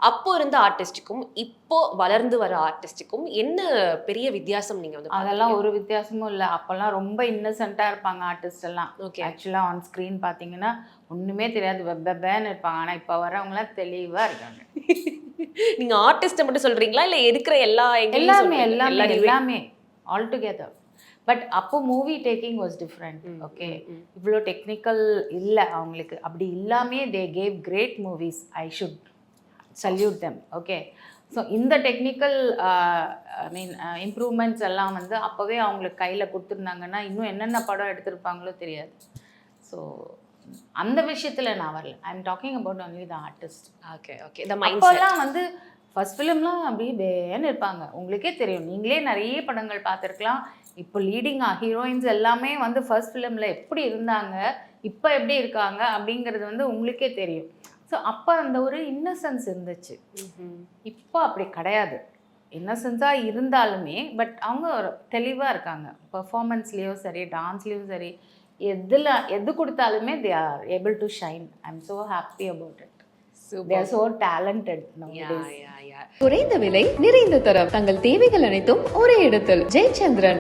அப்போ இருந்த ஆர்டிஸ்டுக்கும் இப்போ வளர்ந்து வர ஆர்டிஸ்டுக்கும் என்ன பெரிய வித்தியாசம் நீங்க வந்து அதெல்லாம் ஒரு வித்தியாசமும் இல்லை. அப்போல்லாம் ரொம்ப இன்னசென்ட்டாக இருப்பாங்க ஆர்டிஸ்ட் எல்லாம். ஓகே. ஆக்சுவலாக ஆன் ஸ்க்ரீன் பார்த்தீங்கன்னா ஒன்றுமே தெரியாது, வெப்பேன்னு இருப்பாங்க. ஆனால் இப்போ வரவங்களாம் தெளிவாக இருக்காங்க. நீங்க ஆர்டிஸ்ட்டை மட்டும் சொல்றீங்களா இல்ல இருக்கிற எல்லா எல்லாமே ஆல் டுகெதர். பட் அப்போ movie taking was different. Okay, இவ்வளோ டெக்னிக்கல் இல்லை அவங்களுக்கு. அப்படி இல்லாமே they gave great movies. I should salute them. Okay, so இந்த டெக்னிக்கல் இம்ப்ரூவ்மெண்ட்ஸ் எல்லாம் வந்து அப்போவே அவங்களுக்கு கையில் கொடுத்துருந்தாங்கன்னா இன்னும் என்னென்ன படம் எடுத்திருப்பாங்களோ தெரியாது. ஸோ அந்த விஷயத்தில் நான் வரல. I am talking about only the artist. Okay okay. அப்போல்லாம் வந்து ஃபர்ஸ்ட் ஃபிலிம்லாம் அப்படியே பேன்னு இருப்பாங்க. உங்களுக்கே தெரியும், நீங்களே நிறைய படங்கள் பார்த்துருக்கலாம். இப்போ லீடிங் ஹீரோயின்ஸ் எல்லாமே வந்து ஃபர்ஸ்ட் ஃபிலிமில் எப்படி இருந்தாங்க, இப்போ எப்படி இருக்காங்க அப்படிங்கிறது வந்து உங்களுக்கே தெரியும். ஸோ அப்போ அந்த ஒரு இன்னசென்ஸ் இருந்துச்சு. இப்போ அப்படி கிடையாது. இன்னசென்ஸாக இருந்தாலுமே பட் அவங்க தெளிவாக இருக்காங்க. பெர்ஃபார்மன்ஸ்லேயும் சரி, டான்ஸ்லேயும் சரி, எது கொடுத்தாலுமே they are able to shine. I am so happy about it. They are so talented nowadays. குறைந்த விலை, நிறைந்த தரம், தங்கள் தேவைகள் அனைத்தும் ஒரே இடத்தில். ஜெயச்சந்திரன்.